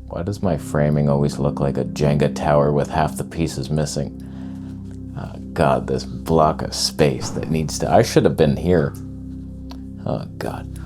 Why does my framing always look like a Jenga tower with half the pieces missing? God, this block of space that needs to... I should have been here. Oh, God.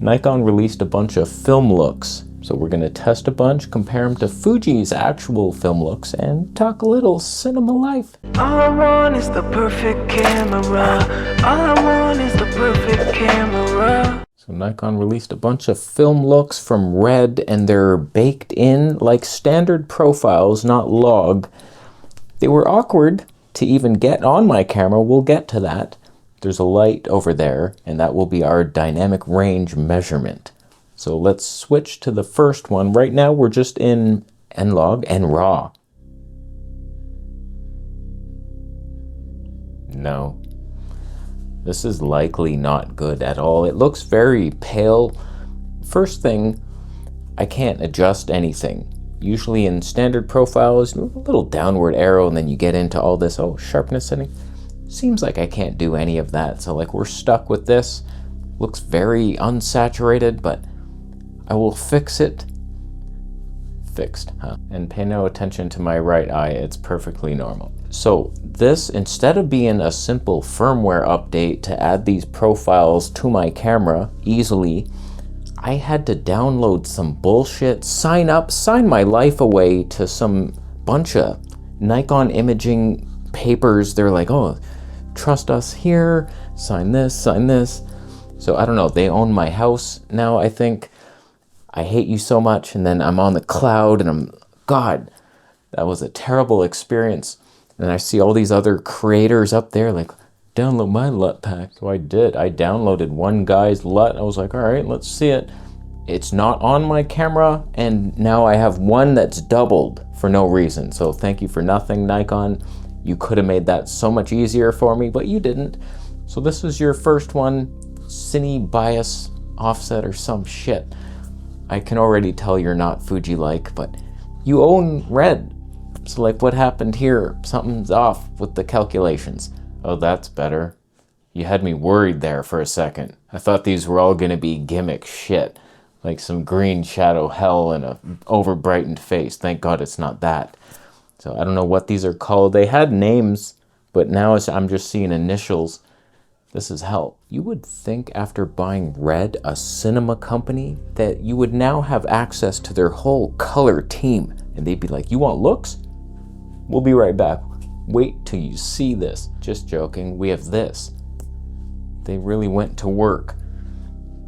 Nikon released a bunch of film looks, so we're going to test a bunch, compare them to Fuji's actual film looks, and talk a little cinema life. All I want is the perfect camera. All I want is the perfect camera. So Nikon released a bunch of film looks from Red, and they're baked in like standard profiles, not log. They were awkward to even get on my camera. We'll get to that. There's a light over there, and that will be our dynamic range measurement. So let's switch to the first one. Right now we're just in N-Log and RAW. No. This is likely not good at all. It looks very pale. First thing, I can't adjust anything. Usually in standard profiles, a little downward arrow, and then you get into all this, sharpness setting. Seems like I can't do any of that. So like we're stuck with this. Looks very unsaturated, but I will fix it. Fixed, huh? And pay no attention to my right eye, it's perfectly normal. So this, instead of being a simple firmware update to add these profiles to my camera easily, I had to download some bullshit, sign my life away to some bunch of Nikon imaging papers. They're like, oh, trust us here, sign this, sign this. So I don't know, they own my house now, I think. I hate you so much, and then I'm on the cloud, and God, that was a terrible experience. And I see all these other creators up there like, download my LUT pack. So I did. I downloaded one guy's LUT. I was like, all right, let's see it. It's not on my camera, and now I have one that's doubled for no reason. So thank you for nothing, Nikon. You could have made that so much easier for me, but you didn't. So this is your first one, cine bias offset or some shit. I can already tell you're not Fuji-like, but you own Red. So like, what happened here? Something's off with the calculations. Oh, that's better. You had me worried there for a second. I thought these were all gonna be gimmick shit, like some green shadow hell and a over-brightened face. Thank God it's not that. So I don't know what these are called. They had names, but now I'm just seeing initials. This is hell. You would think after buying Red, a cinema company, that you would now have access to their whole color team. And they'd be like, you want looks? We'll be right back. Wait till you see this. Just joking, we have this. They really went to work.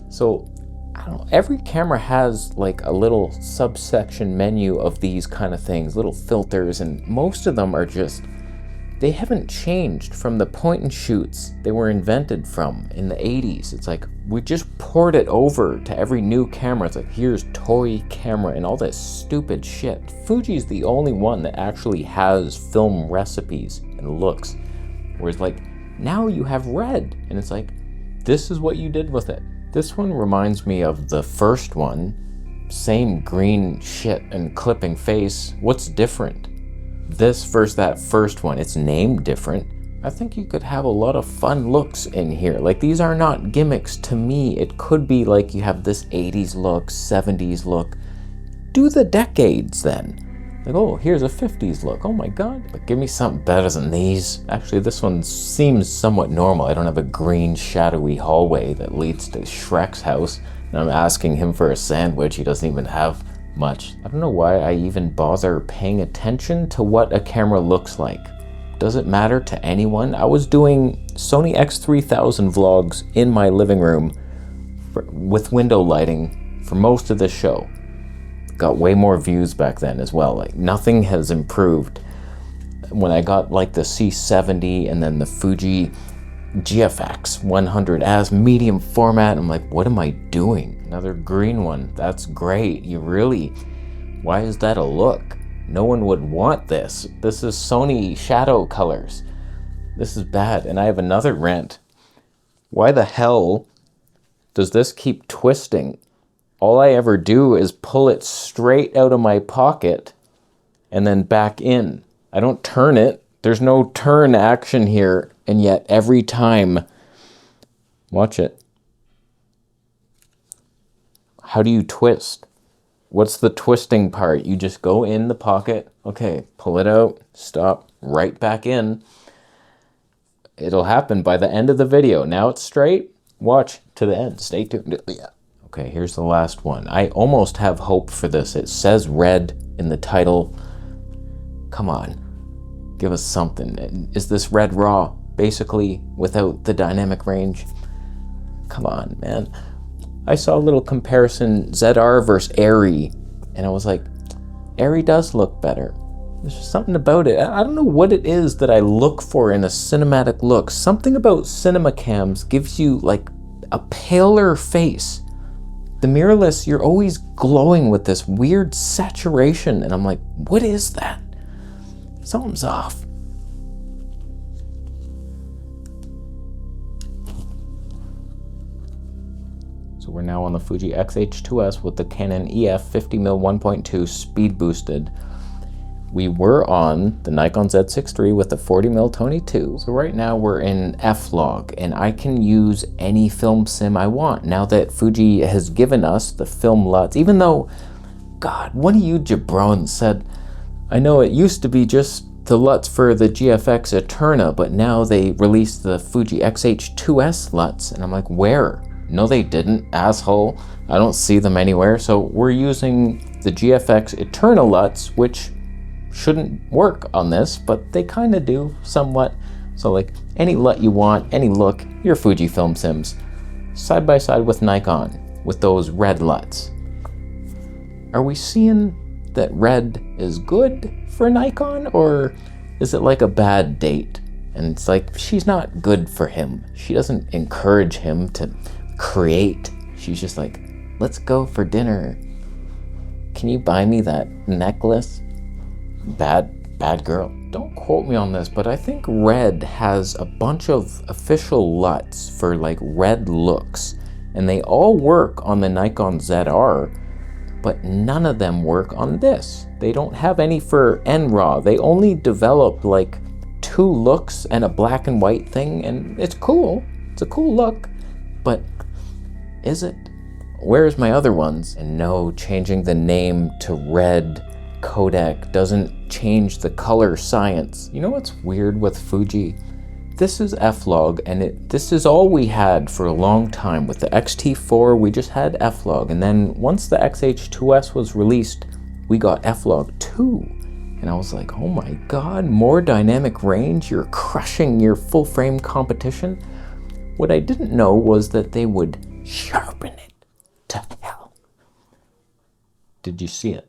So, I don't know, every camera has like a little subsection menu of these kind of things, little filters, and most of them are just, they haven't changed from the point and shoots they were invented from in the 80s. It's like, we just poured it over to every new camera. It's like, here's toy camera and all this stupid shit. Fuji's the only one that actually has film recipes and looks. Whereas like, now you have Red, and it's like, this is what you did with it. This one reminds me of the first one. Same green shit and clipping face. What's different? This versus that first one, it's named different. I think you could have a lot of fun looks in here. Like, these are not gimmicks to me. It could be like you have this 80s look, 70s look. Do the decades then. Like, oh, here's a 50s look. Oh my God, but give me something better than these. Actually, this one seems somewhat normal. I don't have a green shadowy hallway that leads to Shrek's house, and I'm asking him for a sandwich. He doesn't even have much. I don't know why I even bother paying attention to what a camera looks like. Does it matter to anyone? I was doing Sony X3000 vlogs in my living room with window lighting for most of the show. Got way more views back then as well. Like, nothing has improved. When I got like the C70 and then the Fuji GFX 100 as medium format, I'm like, what am I doing? Another green one. That's great. Why is that a look? No one would want this. This is Sony shadow colors. This is bad. And I have another rant. Why the hell does this keep twisting? All I ever do is pull it straight out of my pocket and then back in. I don't turn it. There's no turn action here. And yet every time, watch it. How do you twist? What's the twisting part? You just go in the pocket. Okay, pull it out, stop, right back in. It'll happen by the end of the video. Now it's straight. Watch to the end. Stay tuned. Yeah. Okay, here's the last one. I almost have hope for this. It says red in the title. Come on. Give us something. Is this red raw? Basically, without the dynamic range? Come on, man. I saw a little comparison, ZR versus Airy, and I was like, Airy does look better. There's just something about it. I don't know what it is that I look for in a cinematic look. Something about cinema cams gives you like a paler face. The mirrorless, you're always glowing with this weird saturation, and I'm like, what is that? Something's off. So we're now on the Fuji X-H2S with the Canon EF 50mm 1.2 speed boosted. We were on the Nikon Z6 III with the 40mm Tony 2. So right now we're in F-Log, and I can use any film sim I want now that Fuji has given us the film LUTs. Even though, God, one of you jabrones said, I know it used to be just the LUTs for the GFX Eterna, but now they released the Fuji X-H2S LUTs. And I'm like, where? No, they didn't, asshole. I don't see them anywhere. So we're using the GFX Eterna LUTs, which shouldn't work on this, but they kind of do somewhat. So like any LUT you want, any look, your Fujifilm sims, side by side with Nikon, with those red LUTs. Are we seeing that red is good for Nikon, or is it like a bad date? And it's like, she's not good for him. She doesn't encourage him to create. She's just like, let's go for dinner. Can you buy me that necklace? Bad girl. Don't quote me on this, but I think red has a bunch of official LUTs for like red looks, and they all work on the Nikon ZR, but none of them work on this. They don't have any for NRAW. They only developed like 2 looks and a black and white thing, and it's cool. It's a cool look, but is it? Where's my other ones? And no, changing the name to red codec doesn't change the color science. You know what's weird with Fuji? This is F-Log, and this is all we had for a long time. With the X-T4, we just had F-Log, and then once the X-H2S was released, we got F-Log 2. And I was like, oh my God, more dynamic range? You're crushing your full frame competition? What I didn't know was that they would sharpen it to hell. Did you see it?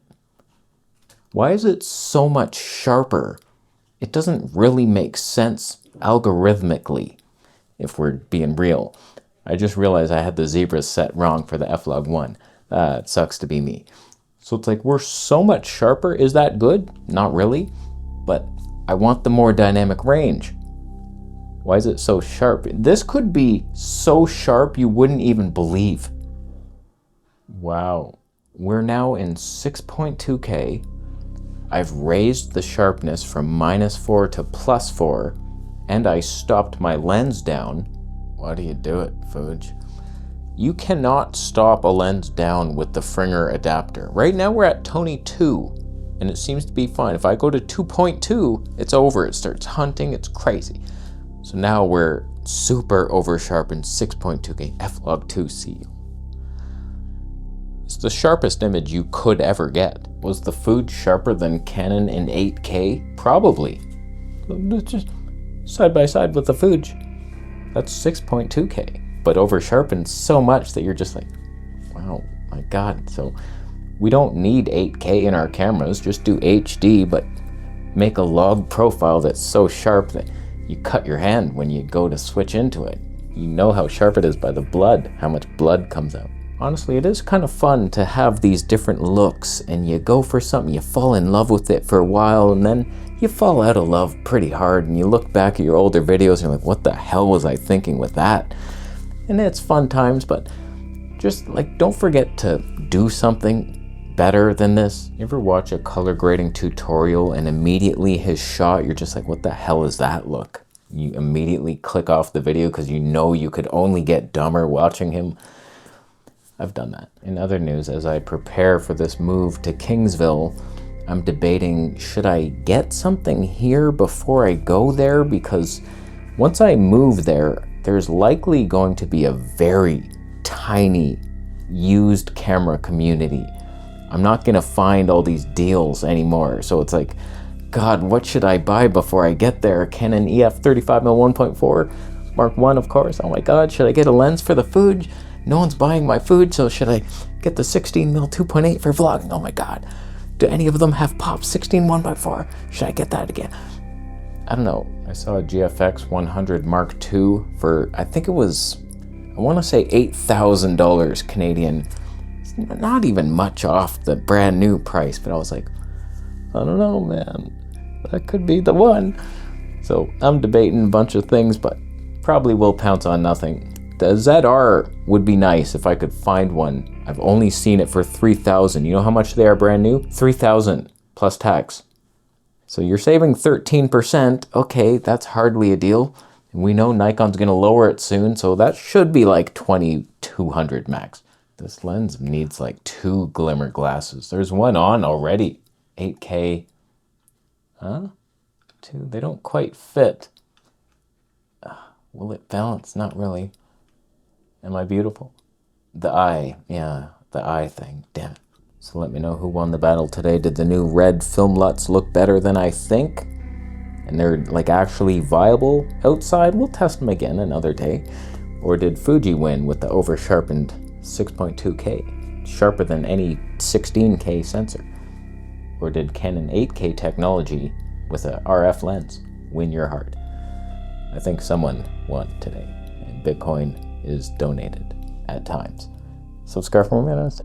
Why is it so much sharper? It doesn't really make sense algorithmically, if we're being real. I just realized I had the zebras set wrong for the F-Log 1. It sucks to be me. So it's like, we're so much sharper. Is that good? Not really, but I want the more dynamic range. Why is it so sharp? This could be so sharp you wouldn't even believe. Wow. We're now in 6.2K. I've raised the sharpness from -4 to +4, and I stopped my lens down. Why do you do it, Fuji? You cannot stop a lens down with the Fringer adapter. Right now we're at Tony 2, and it seems to be fine. If I go to 2.2, it's over. It starts hunting. It's crazy. So now we're super over sharpened 6.2K F-Log 2 C. It's the sharpest image you could ever get. Was the Fuji sharper than Canon in 8K? Probably. Just side by side with the Fuji. That's 6.2K, but over sharpened so much that you're just like, wow, my God. So we don't need 8K in our cameras. Just do HD, but make a log profile that's so sharp that you cut your hand when you go to switch into it. You know how sharp it is by the blood, how much blood comes out. Honestly, it is kind of fun to have these different looks, and you go for something, you fall in love with it for a while, and then you fall out of love pretty hard, and you look back at your older videos and you're like, what the hell was I thinking with that? And it's fun times, but just like, don't forget to do something better than this. You ever watch a color grading tutorial and immediately his shot, you're just like, what the hell is that look? You immediately click off the video because you know you could only get dumber watching him. I've done that. In other news, as I prepare for this move to Kingsville, I'm debating, should I get something here before I go there? Because once I move there, there's likely going to be a very tiny used camera community. I'm not gonna find all these deals anymore. So it's like, God, what should I buy before I get there? Canon EF 35mm 1.4, Mark 1, of course. Oh my God, should I get a lens for the food? No one's buying my food, so should I get the 16mm 2.8 for vlogging? Oh my God. Do any of them have pop 16 1x4? Should I get that again? I don't know. I saw a GFX 100 Mark II for, I think it was, I want to say $8,000 Canadian. It's not even much off the brand new price, but I was like, I don't know, man. That could be the one. So I'm debating a bunch of things, but probably will pounce on nothing. The ZR would be nice if I could find one. I've only seen it for $3,000. You know how much they are brand new? $3,000 plus tax. So you're saving 13%. Okay, that's hardly a deal. And we know Nikon's gonna lower it soon, so that should be like $2,200 max. This lens needs like 2 glimmer glasses. There's one on already. 8K. Huh? 2, they don't quite fit. Will it balance? Not really. Am I beautiful? The eye, yeah, the eye thing, damn it. So let me know who won the battle today. Did the new red film LUTs look better than I think? And they're like actually viable outside? We'll test them again another day. Or did Fuji win with the over-sharpened 6.2K? Sharper than any 16K sensor? Or did Canon 8K technology with a RF lens win your heart? I think someone won today, and Bitcoin is donated at times. Subscribe for more minutes.